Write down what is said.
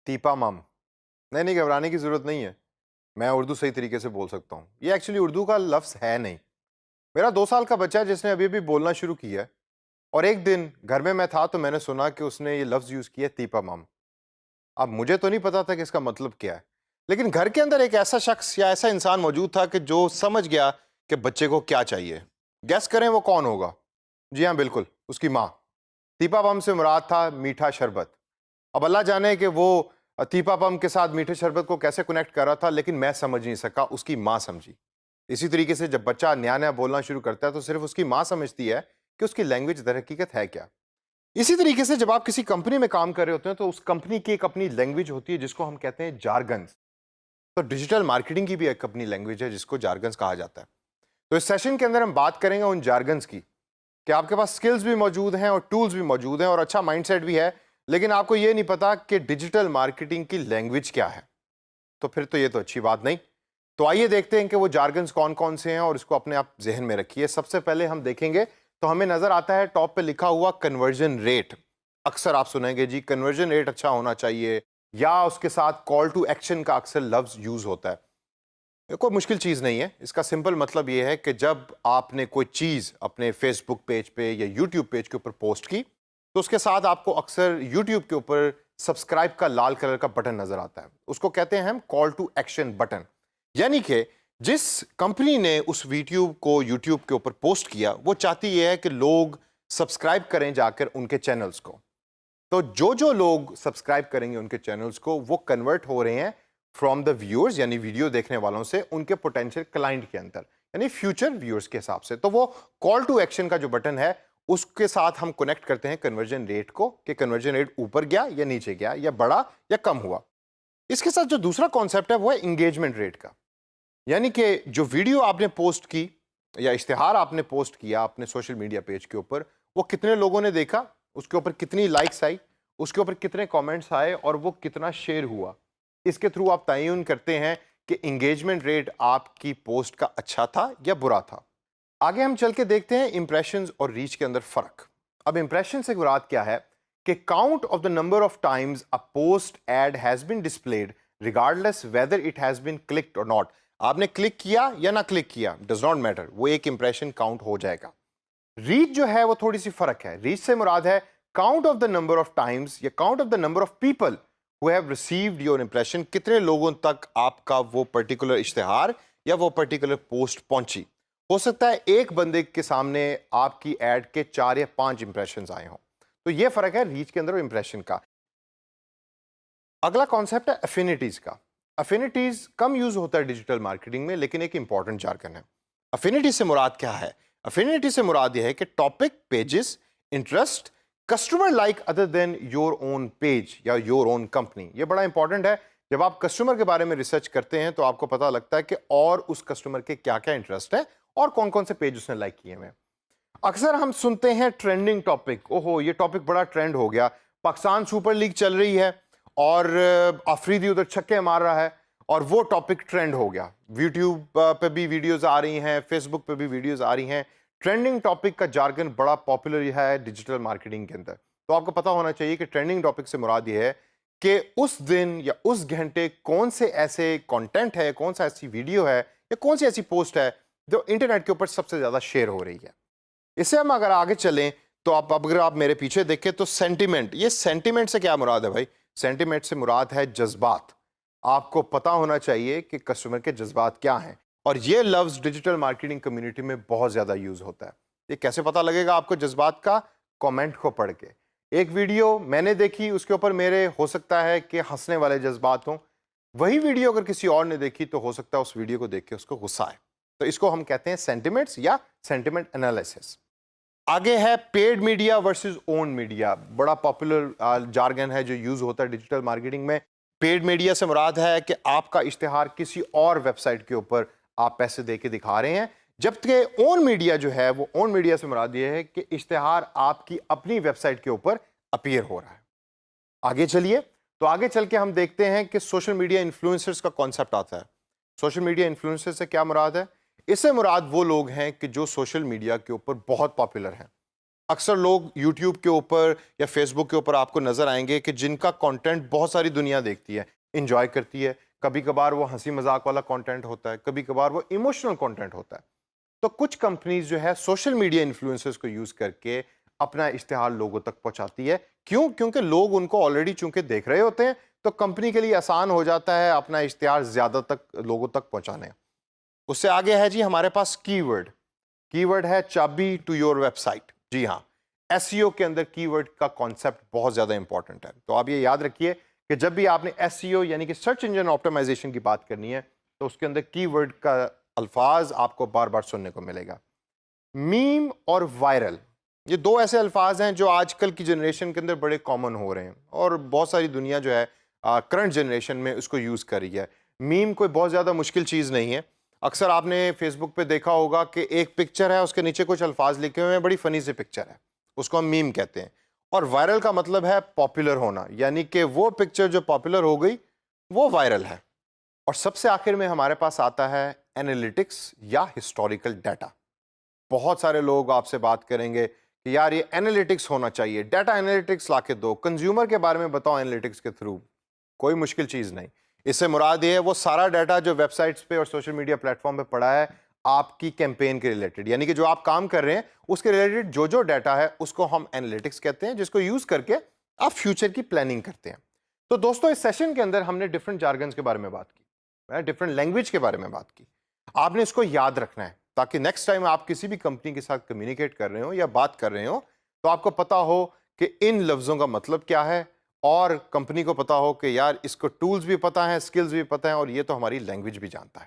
तीपा मम। नहीं घबराने की ज़रूरत नहीं है। मैं उर्दू सही तरीके से बोल सकता हूँ। ये एक्चुअली उर्दू का लफ्ज़ है नहीं। मेरा 2 साल का बच्चा है जिसने अभी-अभी बोलना शुरू किया है और एक दिन घर में मैं था तो मैंने सुना कि उसने ये लफ्ज़ यूज़ किया तीपा मम। अब मुझे तो नहीं पता था कि इसका मतलब क्या है। लेकिन घर के अंदर एक ऐसा शख्स या ऐसा इंसान मौजूद था कि जो समझ गया कि बच्चे को क्या चाहिए। गेस करें वो कौन होगा? जी हाँ, बिल्कुल, उसकी माँ। तीपा मम से मुराद था मीठा शरबत। अब अल्लाह जाने कि वो तीपा पम के साथ मीठे शरबत को कैसे कनेक्ट कर रहा था, लेकिन मैं समझ नहीं सका, उसकी माँ समझी। इसी तरीके से जब बच्चा नया-नया बोलना शुरू करता है तो सिर्फ उसकी माँ समझती है कि उसकी लैंग्वेज दर हकीकत है क्या। इसी तरीके से जब आप किसी कंपनी में काम कर रहे होते हैं तो उस कंपनी की एक अपनी लैंग्वेज होती है जिसको हम कहते हैं जार्गन्स। तो डिजिटल मार्केटिंग की भी एक अपनी लैंग्वेज है जिसको जार्गन्स कहा जाता है। तो इस सेशन के अंदर हम बात करेंगे उन जार्गन्स की कि आपके पास स्किल्स भी मौजूद हैं और टूल्स भी मौजूद हैं और अच्छा माइंडसेट भी है, लेकिन आपको ये नहीं पता कि डिजिटल मार्केटिंग की लैंग्वेज क्या है। तो फिर तो ये तो अच्छी बात नहीं। तो आइए देखते हैं कि वो जार्गन्स कौन-कौन से हैं और इसको अपने आप ज़हन में रखिए। सबसे पहले हम देखेंगे तो हमें नज़र आता है टॉप पे लिखा हुआ कन्वर्जन रेट। अक्सर आप सुनेंगे जी कन्वर्जन रेट अच्छा होना चाहिए या उसके साथ कॉल टू एक्शन का अक्सर लफ्ज़ यूज़ होता है। ये कोई मुश्किल चीज़ नहीं है। इसका सिंपल मतलब ये है कि जब आपने कोई चीज़ अपने फेसबुक पेज पे या यूट्यूब पेज के ऊपर पोस्ट की, तो उसके साथ आपको अक्सर यूट्यूब के ऊपर सब्सक्राइब का लाल कलर का बटन नज़र आता है। उसको कहते हैं हम कॉल टू एक्शन बटन। यानी कि जिस कंपनी ने उस वीडियो को यूट्यूब के ऊपर पोस्ट किया, वो चाहती ये है कि लोग सब्सक्राइब करें जाकर उनके चैनल्स को। तो जो लोग सब्सक्राइब करेंगे उनके चैनल्स को, वो कन्वर्ट हो रहे हैं फ्रॉम द व्यूअर्स यानी वीडियो देखने वालों से उनके पोटेंशियल क्लाइंट के अंदर, यानी फ्यूचर व्यूअर्स के हिसाब से। तो वो कॉल टू एक्शन का जो बटन है उसके साथ हम कनेक्ट करते हैं कन्वर्जन रेट को कि कन्वर्जन रेट ऊपर गया या नीचे गया या बढ़ा या कम हुआ। इसके साथ जो दूसरा कॉन्सेप्ट है वो है इंगेजमेंट रेट का। यानी कि जो वीडियो आपने पोस्ट की या इश्तिहार आपने पोस्ट किया अपने सोशल मीडिया पेज के ऊपर, वो कितने लोगों ने देखा, उसके ऊपर कितनी लाइक्स आई, उसके ऊपर कितने कमेंट्स आए और वो कितना शेयर हुआ। इसके थ्रू आप तयन करते हैं कि इंगेजमेंट रेट आपकी पोस्ट का अच्छा था या बुरा था। आगे हम चल के देखते हैं इंप्रेशंस और रीच के अंदर फर्क। अब इंप्रेशन से मुराद क्या है कि count of the number of times a post ad has been displayed regardless whether it has been clicked और नॉट। आपने क्लिक किया या ना क्लिक किया, डज नॉट मैटर, वो एक इंप्रेशन काउंट हो जाएगा। रीच जो है वो थोड़ी सी फर्क है। रीच से मुराद है count of the number of times या count of the number of people who have received your impression. कितने लोगों तक आपका वो पर्टिकुलर इश्तिहार या वो पर्टिकुलर पोस्ट पहुंची। हो सकता है एक बंदे के सामने आपकी एड के 4 या 5 इंप्रेशन आए हों। तो ये फर्क है रीच के अंदर और इंप्रेशन का। अगला कॉन्सेप्ट है अफिनिटीज का। अफिनिटीज कम यूज होता है डिजिटल मार्केटिंग में, लेकिन एक इंपॉर्टेंट जार्गन है। अफिनिटी से मुराद क्या है? अफिनिटी से मुराद यह है कि topic, pages, interest, customer like other than your own page या योर ओन कंपनी। ये बड़ा इंपॉर्टेंट है। जब आप कस्टमर के बारे में रिसर्च करते हैं तो आपको पता लगता है कि और उस कस्टमर के क्या क्या इंटरेस्ट है और कौन कौन से पेज उसने लाइक किए हुए हैं। अक्सर हम सुनते हैं ट्रेंडिंग टॉपिक, ओहो ये टॉपिक बड़ा ट्रेंड हो गया, पाकिस्तान सुपर लीग चल रही है और अफरीदी उधर छक्के मार रहा है और वो टॉपिक ट्रेंड हो गया। यूट्यूब पे भी वीडियोस आ रही हैं, फेसबुक पे भी वीडियोस आ रही हैं। ट्रेंडिंग टॉपिक का जार्गन बड़ा पॉपुलर है डिजिटल मार्केटिंग के अंदर। तो आपको पता होना चाहिए कि ट्रेंडिंग टॉपिक से मुराद ये है कि उस दिन या उस घंटे कौन से ऐसे कंटेंट है, कौन सा ऐसी वीडियो है या कौन सी ऐसी पोस्ट है जो इंटरनेट के ऊपर सबसे ज़्यादा शेयर हो रही है। इससे हम अगर आगे चलें तो अगर आप मेरे पीछे देखें तो सेंटिमेंट, ये सेंटिमेंट से क्या मुराद है भाई? सेंटिमेंट से मुराद है जज्बात। आपको पता होना चाहिए कि कस्टमर के जज्बात क्या हैं और ये लफ्ज़ डिजिटल मार्केटिंग कम्युनिटी में बहुत ज़्यादा यूज़ होता है। ये कैसे पता लगेगा आपको जज्बात का? कमेंट को पढ़ के। एक वीडियो मैंने देखी, उसके ऊपर मेरे हो सकता है कि हंसने वाले जज्बात हों। वही वीडियो अगर किसी और ने देखी तो हो सकता है उस वीडियो को देख के उसको गुस्सा आए। तो इसको हम कहते हैं सेंटिमेंट्स या सेंटिमेंट एनालिसिस। आगे है paid media versus own media. बड़ा पॉपुलर जार्गन है जो यूज होता है डिजिटल मार्केटिंग में। पेड मीडिया से मुराद है कि आपका इश्तिहार किसी और वेबसाइट के ऊपर आप पैसे दे के दिखा रहे हैं, जबकि ओन मीडिया जो है वो ओन मीडिया से मुराद ये है कि इश्तिहार आपकी अपनी वेबसाइट के ऊपर अपीयर हो रहा है। आगे चलिए तो आगे चल के हम देखते हैं कि सोशल मीडिया इन्फ्लुएंसर्स का कॉन्सेप्ट आता है। सोशल मीडिया इन्फ्लुएंसर से क्या मुराद है? इससे मुराद वो लोग हैं कि जो सोशल मीडिया के ऊपर बहुत पॉपुलर हैं। اکثر لوگ یوٹیوب کے اوپر یا فیس بک کے اوپر آپ کو نظر آئیں گے کہ جن کا کانٹینٹ بہت ساری دنیا دیکھتی ہے، انجوائے کرتی ہے. کبھی کبھار وہ ہنسی مذاق والا کانٹینٹ ہوتا ہے، کبھی کبھار وہ ایموشنل کانٹینٹ ہوتا ہے. تو کچھ کمپنیز جو ہے سوشل میڈیا انفلوئنسرز کو یوز کر کے اپنا اشتہار لوگوں تک پہنچاتی ہے. کیوں؟ کیونکہ لوگ ان کو آلریڈی چونکہ دیکھ رہے ہوتے ہیں، تو کمپنی کے لیے آسان ہو جاتا ہے اپنا اشتہار زیادہ تک لوگوں تک پہنچانے. اس سے آگے ہے جی ہمارے پاس کی ورڈ. کی ورڈ ہے چابی ٹو یور ویب سائٹ. جی ہاں، ایس سی او کے اندر کی ورڈ کا کانسیپٹ بہت زیادہ امپورٹنٹ ہے. تو آپ یہ یاد رکھیے کہ جب بھی آپ نے ایس سی او یعنی کہ سرچ انجن آپٹیمائزیشن کی بات کرنی ہے تو اس کے اندر کی ورڈ کا الفاظ آپ کو بار بار سننے کو ملے گا. میم اور وائرل، یہ دو ایسے الفاظ ہیں جو آج کل کی جنریشن کے اندر بڑے کامن ہو رہے ہیں اور بہت ساری دنیا جو ہے کرنٹ جنریشن میں اس کو یوز کر رہی ہے. میم کوئی بہت زیادہ مشکل چیز نہیں ہے. اکثر آپ نے فیس بک پہ دیکھا ہوگا کہ ایک پکچر ہے، اس کے نیچے کچھ الفاظ لکھے ہوئے ہیں، بڑی فنی سی پکچر ہے، اس کو ہم میم کہتے ہیں. اور وائرل کا مطلب ہے پاپولر ہونا، یعنی کہ وہ پکچر جو پاپولر ہو گئی وہ وائرل ہے. اور سب سے آخر میں ہمارے پاس آتا ہے اینالیٹکس یا ہسٹوریکل ڈیٹا. بہت سارے لوگ آپ سے بات کریں گے کہ یار یہ اینالیٹکس ہونا چاہیے، ڈیٹا اینالیٹکس لا کے دو، کنزیومر کے بارے میں بتاؤ اینالیٹکس کے تھرو. کوئی مشکل چیز نہیں. اس سے مراد یہ ہے وہ سارا ڈیٹا جو ویب سائٹس پہ اور سوشل میڈیا پلیٹ فارم پہ پڑا ہے آپ کی کیمپین کے ریلیٹڈ، یعنی کہ جو آپ کام کر رہے ہیں اس کے ریلیٹڈ جو ڈیٹا ہے اس کو ہم اینالیٹکس کہتے ہیں، جس کو یوز کر کے آپ فیوچر کی پلاننگ کرتے ہیں. تو دوستو اس سیشن کے اندر ہم نے ڈفرنٹ جارگنز کے بارے میں بات کی، ڈفرنٹ لینگویج کے بارے میں بات کی. آپ نے اس کو یاد رکھنا ہے تاکہ نیکسٹ ٹائم آپ کسی بھی کمپنی کے ساتھ کمیونیکیٹ کر رہے ہو یا بات کر رہے ہو تو آپ کو پتا ہو کہ ان لفظوں کا مطلب کیا ہے، اور کمپنی کو پتا ہو کہ یار اس کو ٹولز بھی پتا ہیں، سکلز بھی پتا ہیں، اور یہ تو ہماری لینگویج بھی جانتا ہے.